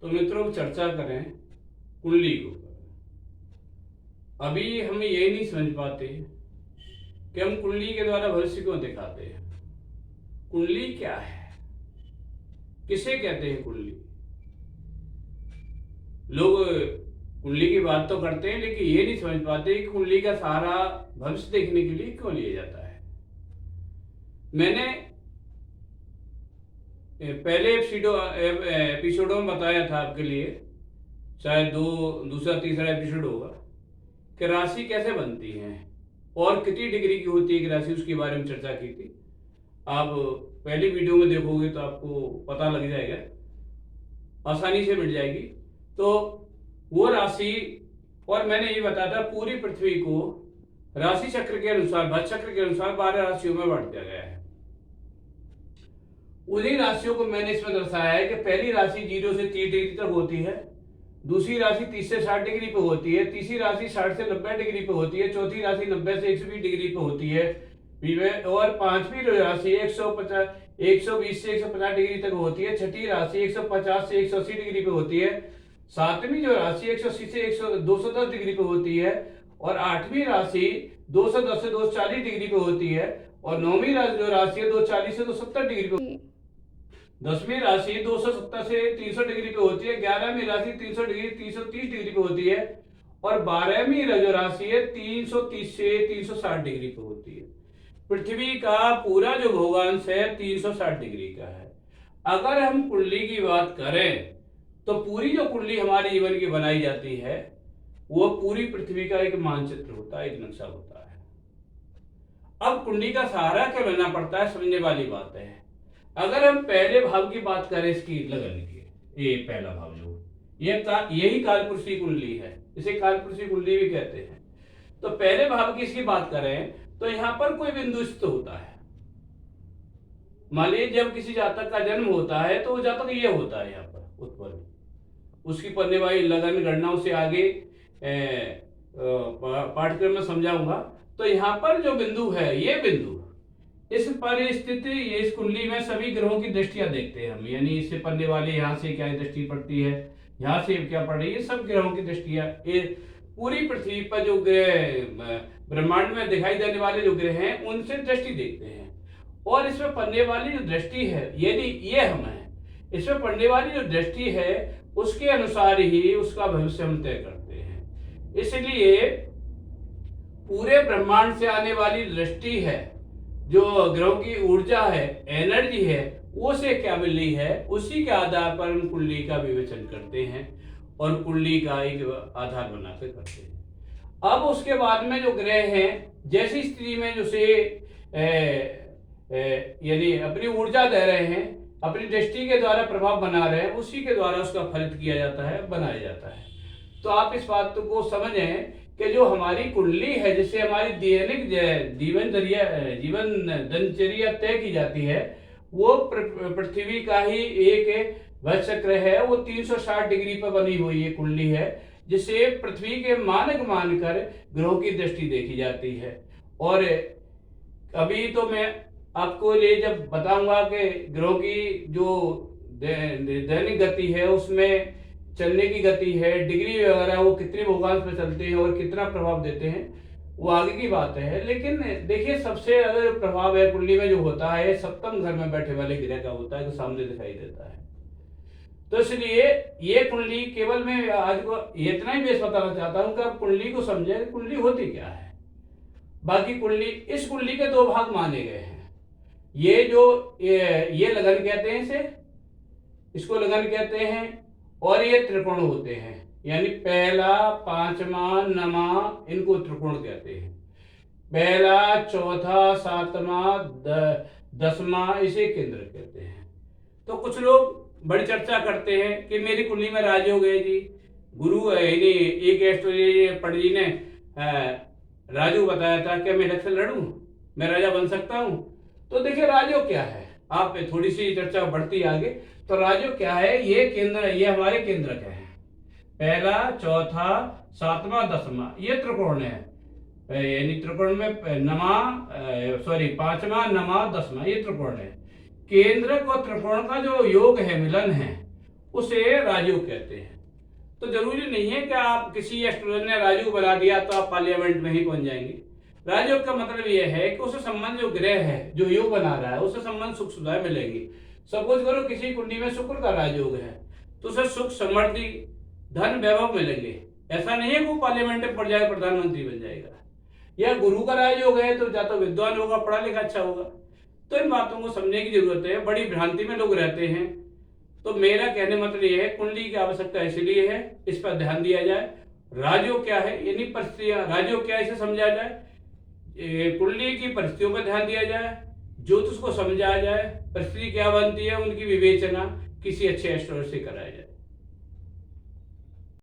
तो मित्रों चर्चा करें कुंडली के ऊपर। अभी हम ये नहीं समझ पाते कि हम कुंडली के द्वारा भविष्य क्यों दिखाते हैं। कुंडली क्या है, किसे कहते हैं कुंडली? लोग कुंडली की बात तो करते हैं लेकिन ये नहीं समझ पाते कि कुंडली का सारा भविष्य देखने के लिए क्यों लिया जाता है। मैंने पहले एपिसोडों में बताया था आपके लिए, शायद दूसरा तीसरा एपिसोड होगा, कि राशि कैसे बनती है और कितनी डिग्री की होती है कि राशि, उसके बारे में चर्चा की थी। आप पहली वीडियो में देखोगे तो आपको पता लग जाएगा, आसानी से मिल जाएगी। तो वो राशि, और मैंने ये बताया था पूरी पृथ्वी को राशि चक्र के अनुसार, भट चक्र के अनुसार 12 राशियों में बांट दिया गया है। उन्हीं राशियों को मैंने इसमें दर्शाया है कि पहली राशि 0 से 30 डिग्री तक होती है, दूसरी राशि 30 से 60 डिग्री पे होती है, तीसरी राशि 60 से 90 डिग्री पे होती है, चौथी राशि 90 से 120 डिग्री पे होती है, और पांचवी राशि 120 से 150 डिग्री तक होती है, छठी राशि 150 से 180 डिग्री पे होती है, सातवीं जो राशि 180 से 210 डिग्री पे होती है, और आठवीं राशि 210 से 240 डिग्री पे होती है, और नौवीं जो राशि है 240 से 270 डिग्री पे, दसवीं राशि 270 से 300 डिग्री पे होती है, 11वीं राशि 330 डिग्री पे होती है, और 12वीं जो राशि है 330 से 360 डिग्री पे होती है। पृथ्वी का पूरा जो भौगोलिक है 360 डिग्री का है। अगर हम कुंडली की बात करें तो पूरी जो कुंडली हमारे जीवन की बनाई जाती है वो पूरी पृथ्वी का एक मानचित्र होता है, एक नक्शा होता है। अब कुंडली का सहारा क्यों लेना पड़ता है, समझने वाली बात है। अगर हम पहले भाव की बात करें इसकी लगन की, ये पहला भाव जो यही कालपुरुषी कुंडली है, इसे कालपुरुषी कुंडली भी कहते हैं। तो पहले भाव की इसकी बात करें तो यहां पर कोई बिंदु स्थित होता है। मान लीजिए जब किसी जातक का जन्म होता है तो वो जातक ये होता है, यहाँ पर उत्पन्न, उसकी पढ़ने वाली लगन गणनाओं से आगे पाठ्यक्रम में समझाऊंगा। तो यहाँ पर जो बिंदु है, ये बिंदु इस परिस्थिति, इस कुंडली में सभी ग्रहों की दृष्टियां देखते हैं हम, यानी इससे पढ़ने वाले यहाँ से क्या दृष्टि पड़ती है, यहाँ से क्या पड़ रही है, सब ग्रहों की दृष्टियां पूरी पृथ्वी पर जो ग्रह ब्रह्मांड में दिखाई देने वाले जो ग्रह हैं उनसे दृष्टि देखते हैं। और इसमें पढ़ने वाली जो दृष्टि है, यदि ये हम है, इसमें पढ़ने वाली जो दृष्टि है उसके अनुसार ही उसका भविष्य हम तय करते हैं। इसलिए पूरे ब्रह्मांड से आने वाली दृष्टि है, जो ग्रहों की ऊर्जा है, एनर्जी है, वो से क्या मिल रही है, उसी के आधार पर हम कुंडली का विवेचन करते हैं और कुंडली का एक आधार बनाकर करते हैं। अब उसके बाद में जो ग्रह हैं, जैसी स्थिति में जैसे यदि अपनी ऊर्जा दे रहे हैं, अपनी दृष्टि के द्वारा प्रभाव बना रहे हैं, उसी के द्वारा उसका फलित किया जाता है, बनाया जाता है। तो आप इस बात को समझें कि जो हमारी कुंडली है, जिससे हमारी दैनिक जीवन दिनचर्या तय की जाती है, वो पृथ्वी का ही एक चक्र है। वो 360 डिग्री पर बनी हुई ये कुंडली है, जिसे पृथ्वी के मानक मानकर ग्रहों की दृष्टि देखी जाती है। और अभी तो मैं आपको ये जब बताऊंगा कि ग्रहों की जो दैनिक गति है, उसमें चलने की गति है, डिग्री वगैरह, वो कितने भूगोल पे चलते हैं और कितना प्रभाव देते हैं, वो आगे की बात है। लेकिन देखिए, सबसे अगर प्रभाव है कुंडली में जो होता है, सप्तम घर में बैठे वाले ग्रह का होता है, तो सामने दिखाई देता है। तो इसलिए ये कुंडली, केवल मैं आज को इतना ही बेस बताना चाहता हूं कि आप कुंडली को समझे, कुंडली होती क्या है। बाकी कुंडली, इस कुंडली के दो भाग माने गए हैं। ये जो ये लगन कहते हैं, इसे, इसको लगन कहते हैं, और ये त्रिकोण होते हैं, यानी पहला, पांचवा, नमा, इनको त्रिकोण कहते हैं। पहला, चौथा, सातवां, दसवां, इसे केंद्र कहते हैं। तो कुछ लोग बड़ी चर्चा करते हैं कि मेरी कुंडली में राजयोग है जी, गुरु है, एक एस्ट्रोलॉजी पंडित जी ने राजयोग बताया था कि मैं इलेक्शन लड़ूं, मैं राजा बन सकता हूं। तो देखिए राजयोग क्या है, आप थोड़ी सी चर्चा बढ़ती आगे। तो राजयोग क्या है, ये केंद्र, ये हमारे केंद्रक है, पहला, चौथा, सातवां, दसवां, ये त्रिकोण है, यानी त्रिकोण में पांचवा, नमा, दसवां, ये त्रिकोण है। केंद्रक और त्रिकोण का जो योग है, मिलन है, उसे राजयोग कहते हैं। तो जरूरी नहीं है कि आप किसी एस्ट्रोलॉजर ने राजयोग बना दिया तो आप पार्लियामेंट में ही पहुंच जाएंगे। राजयोग का मतलब यह है कि उससे संबंध जो ग्रह है, जो योग बना रहा है, उससे संबंध सुख सुविधाएं मिलेंगी। सपोज करो किसी कुंडली में शुक्र का राजयोग है तो उसे सुख, समृद्धि, धन, वैभव मिलेंगे। ऐसा नहीं है कि वो पार्लियामेंट में पड़ जाएगा, प्रधानमंत्री बन जाएगा। या गुरु का राजयोग है तो या तो विद्वान होगा, पढ़ा लिखा अच्छा होगा। तो इन बातों को समझने की जरूरत है। बड़ी भ्रांति में लोग रहते हैं। तो मेरा कहने मतलब ये है, कुंडली की आवश्यकता इसलिए है, इस पर ध्यान दिया जाए। राजयोग क्या है, यानी परिस्थितियां, राजयोग क्या है इसे समझा जाए, कुंडली की परिस्थितियों पर ध्यान दिया जाए, ज्योतिष को समझा जाए, परिस्थिति क्या बनती है उनकी विवेचना किसी अच्छे एस्ट्रोलॉजर से कराया जाए।